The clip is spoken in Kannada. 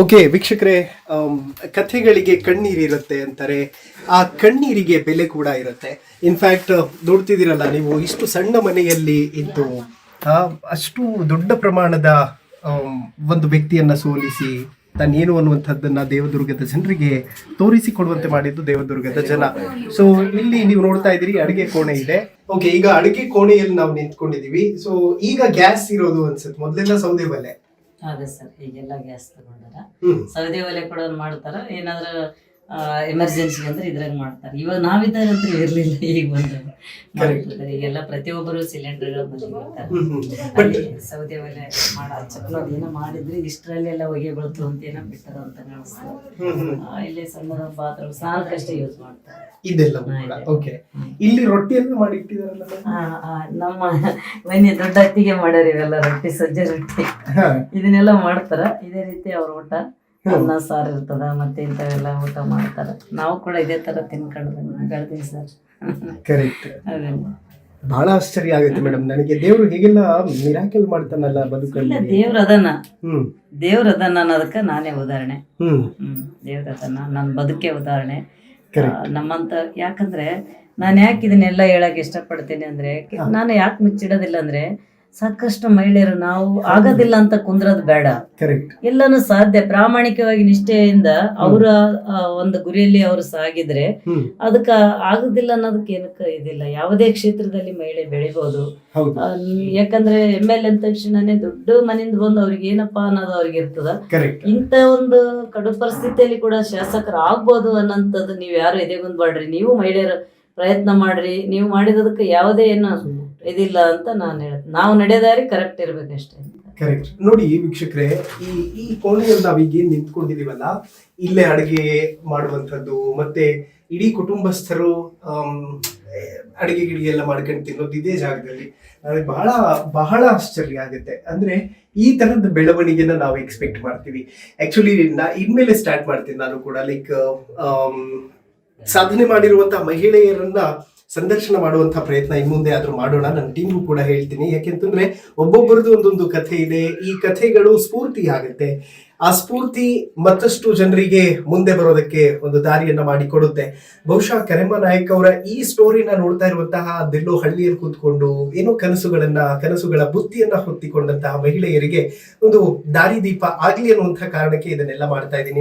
ಓಕೆ ವೀಕ್ಷಕರೇ, ಕಥೆಗಳಿಗೆ ಕಣ್ಣೀರಿರುತ್ತೆ ಅಂತಾರೆ. ಆ ಕಣ್ಣೀರಿಗೆ ಬೆಲೆ ಕೂಡ ಇರುತ್ತೆ. ಇನ್ಫ್ಯಾಕ್ಟ್ ನೋಡ್ತಿದ್ದೀರಲ್ಲ ನೀವು, ಇಷ್ಟು ಸಣ್ಣ ಮನೆಯಲ್ಲಿ ಇದ್ದು ಅಷ್ಟು ದೊಡ್ಡ ಪ್ರಮಾಣದ ಒಂದು ವ್ಯಕ್ತಿಯನ್ನ ಸೋಲಿಸಿ ತಾನೇನು ಅನ್ನುವಂಥದ್ದನ್ನ ದೇವದುರ್ಗದ ಜನರಿಗೆ ತೋರಿಸಿಕೊಡುವಂತೆ ಮಾಡಿದ್ದು ದೇವದುರ್ಗದ ಜನ. ಸೊ ಇಲ್ಲಿ ನೀವು ನೋಡ್ತಾ ಇದ್ದೀರಿ, ಅಡುಗೆ ಕೋಣೆ ಇದೆ. ಓಕೆ, ಈಗ ಅಡುಗೆ ಕೋಣೆಯಲ್ಲಿ ನಾವು ನಿಂತ್ಕೊಂಡಿದೀವಿ. ಸೊ ಈಗ ಗ್ಯಾಸ್ ಇರೋದು ಅನ್ಸುತ್ತೆ, ಮೊದಲೆಲ್ಲ ಸೌದೆ ಒಲೆ. ಅದೇ ಸರ್, ಈಗೆಲ್ಲ ಗ್ಯಾಸ್ ತಗೊಂಡಾರ. ಸೌದೆ ಒಲೆ ಕೂಡ ಮಾಡ್ತಾರ. ಏನಾದ್ರು ಎಮರ್ಜೆನ್ಸಿ ಅಂದ್ರೆ ಇದ್ರಾಗ ಮಾಡ್ತಾರೆ. ಇವಾಗ ನಾವಿದ್ದಾಗ ಅಂತ ಇರ್ಲಿಲ್ಲ, ಈಗ ಬಂದ ಮಾಡ್ತಿರ್ತಾರೆ. ಈಗೆಲ್ಲ ಪ್ರತಿಯೊಬ್ಬರು ಸಿಲಿಂಡರ್ ಸೌದೆ ಒಲೆ ಮಾಡ ಹಚ್ಚಕ್ಲೋದು ಏನೋ ಮಾಡಿದ್ರೆ ಇಷ್ಟರಲ್ಲೆಲ್ಲ ಹೊಗೆ ಬೀಳ್ತು ಅಂತ ಏನೋ ಬಿಟ್ಟದ ಅಂತ ಕಾಣಿಸ್ತದೆ. ಇಲ್ಲಿ ಸಣ್ಣ ಬಾತ್ರೂಮ್ ಸ್ನಾನಕ್ಕಷ್ಟೇ ಯೂಸ್ ಮಾಡ್ತಾರೆ ಇದೆಲ್ಲ. ಓಕೆ, ಇಲ್ಲಿ ರೊಟ್ಟಿಯನ್ನು ಮಾಡಿ ಇಟ್ಟಿದಾರಲ್ಲ. ನಮ್ಮ ಮನೆ ದೊಡ್ಡ ಅತ್ತಿಗೆ ಮಾಡ್ಯಾರ ಇವೆಲ್ಲ ರೊಟ್ಟಿ, ಸಜ್ಜೆ ರೊಟ್ಟಿ ಇದನ್ನೆಲ್ಲ ಮಾಡ್ತಾರ. ಇದೇ ರೀತಿ ಅವ್ರ ಊಟ ಅನ್ನ ಸಾರು ಇರ್ತದ, ಮತ್ತೆ ಇಂಥವೆಲ್ಲ ಊಟ ಮಾಡ್ತಾರ. ನಾವು ಕೂಡ ಇದೇ ತರ ತಿನ್ಕೊಂಡು ಬೆಳೆದೀವಿ ಸರ್. ಕರೆಕ್ಟ್. ಬಹಳ ಆಶ್ಚರ್ಯ ಆಗುತ್ತೆ ಮೇಡಮ್ ನನಗೆ, ದೇವ್ರು ಹೇಗೆಲ್ಲ ಮಿರಾಕಲ್ ಮಾಡ್ತಾನಲ್ಲ ಬದುಕಲ್ಲಿ. ದೇವ್ರ ಅದನ್ನ ಅನ್ನೋದಕ್ಕೆ ನಾನೇ ಉದಾಹರಣೆ. ದೇವ್ರ ಅದನ್ನ ನನ್ನ ಬದುಕೆ ಉದಾಹರಣೆ. ನಮ್ಮಂತ, ಯಾಕಂದ್ರೆ ನಾನು ಯಾಕೆ ಇದನ್ನೆಲ್ಲ ಹೇಳಕ್ ಇಷ್ಟಪಡ್ತೀನಿ ಅಂದ್ರೆ, ನಾನು ಯಾಕೆ ಮುಚ್ಚಿಡೋದಿಲ್ಲ ಅಂದ್ರೆ, ಸಾಕಷ್ಟು ಮಹಿಳೆಯರು ನಾವು ಆಗೋದಿಲ್ಲ ಅಂತ ಕುಂದ್ರದ್ ಬೇಡ. ಎಲ್ಲಾನು ಸಾಧ್ಯ. ಪ್ರಾಮಾಣಿಕವಾಗಿ ನಿಷ್ಠೆಯಿಂದ ಅವರ ಒಂದು ಗುರಿಯಲ್ಲಿ ಅವರು ಸಾಗಿದ್ರೆ ಅದಕ್ಕ ಆಗುದಿಲ್ಲ ಅನ್ನೋದಕ್ಕೆ ಏನಕ್ಕೆ ಇದಿಲ್ಲ. ಯಾವುದೇ ಕ್ಷೇತ್ರದಲ್ಲಿ ಮಹಿಳೆ ಬೆಳಿಬಹುದು. ಯಾಕಂದ್ರೆ MLA ಅಂದ ತಕ್ಷಣನೇ ದೊಡ್ಡ ಮನೆಯಿಂದ ಬಂದು ಅವ್ರಿಗೆ ಏನಪ್ಪಾ ಅನ್ನೋದು ಅವ್ರಿಗೆ ಇರ್ತದ. ಇಂತ ಒಂದು ಕಡು ಪರಿಸ್ಥಿತಿಯಲ್ಲಿ ಕೂಡ ಶಾಸಕರು ಆಗ್ಬೋದು ಅನ್ನೋಂಥದ್ದು ನೀವು ಯಾರು ಎದೆಗುಂದ್ಬೇಡ್ರಿ. ನೀವು ಮಹಿಳೆಯರು ಪ್ರಯತ್ನ ಮಾಡ್ರಿ. ನೀವು ಮಾಡಿದದಕ್ಕೆ ಯಾವುದೇ ಏನು ಇದಿಲ್ಲ ಅಂತ ನಾನು ಹೇಳ್ತೀನಿ. ನಾವು ನಡೆದಾರಿ ಕರೆಕ್ಟ್ ಇರ್ಬೇಕಷ್ಟೇ. ಕರೆಕ್ಟ್. ನೋಡಿ ವೀಕ್ಷಕರೇ, ಈ ಕೋಣೆಯಲ್ಲಿ ನಾವೀಗ ನಿಂತ್ಕೊಂಡಿದೀವಲ್ಲ, ಇಲ್ಲೇ ಅಡುಗೆ ಮಾಡುವಂಥದ್ದು, ಮತ್ತೆ ಇಡೀ ಕುಟುಂಬಸ್ಥರು ಅಡುಗೆ ಗಿಡಿಗೆ ಎಲ್ಲ ಮಾಡ್ಕೊಂಡು ತಿನ್ನೋದು ಇದೇ ಜಾಗದಲ್ಲಿ. ನನಗೆ ಬಹಳ ಬಹಳ ಆಶ್ಚರ್ಯ ಆಗುತ್ತೆ. ಅಂದ್ರೆ ಈ ತರದ ಬೆಳವಣಿಗೆನ ನಾವು ಎಕ್ಸ್ಪೆಕ್ಟ್ ಮಾಡ್ತೀವಿ. ಆಕ್ಚುಲಿ ಇನ್ಮೇಲೆ ಸ್ಟಾರ್ಟ್ ಮಾಡ್ತೀನಿ ನಾನು ಕೂಡ. ಲೈಕ್ ಸಾಧನೆ ಮಾಡಿರುವಂತಹ ಮಹಿಳೆಯರನ್ನ ಸಂದರ್ಶನ ಮಾಡುವಂತಹ ಪ್ರಯತ್ನ ಇನ್ನು ಮುಂದೆ ಆದ್ರೂ ಮಾಡೋಣ. ನನ್ನ ಟೀಮ್ಗೂ ಕೂಡ ಹೇಳ್ತೀನಿ. ಯಾಕೆಂತಂದ್ರೆ ಒಬ್ಬೊಬ್ಬರದ್ದು ಒಂದೊಂದು ಕಥೆ ಇದೆ. ಈ ಕಥೆಗಳು ಸ್ಫೂರ್ತಿ ಆಗುತ್ತೆ. ಆ ಸ್ಫೂರ್ತಿ ಮತ್ತಷ್ಟು ಜನರಿಗೆ ಮುಂದೆ ಬರೋದಕ್ಕೆ ಒಂದು ದಾರಿಯನ್ನ ಮಾಡಿಕೊಡುತ್ತೆ. ಬಹುಶಃ ಕರೆಮ್ಮ ನಾಯಕ್ ಅವರ ಈ ಸ್ಟೋರಿನ ನೋಡ್ತಾ ಇರುವಂತಹ ದಿಲ್ಲೋ ಹಳ್ಳಿಯಲ್ಲಿ ಕೂತ್ಕೊಂಡು ಏನೋ ಕನಸುಗಳ ಬುತ್ತಿಯನ್ನ ಹೊತ್ತಿಕೊಂಡಂತಹ ಮಹಿಳೆಯರಿಗೆ ಒಂದು ದಾರಿದೀಪ ಆಗ್ಲಿ ಅನ್ನುವಂತಹ ಕಾರಣಕ್ಕೆ ಇದನ್ನೆಲ್ಲ ಮಾಡ್ತಾ ಇದ್ದೀನಿ.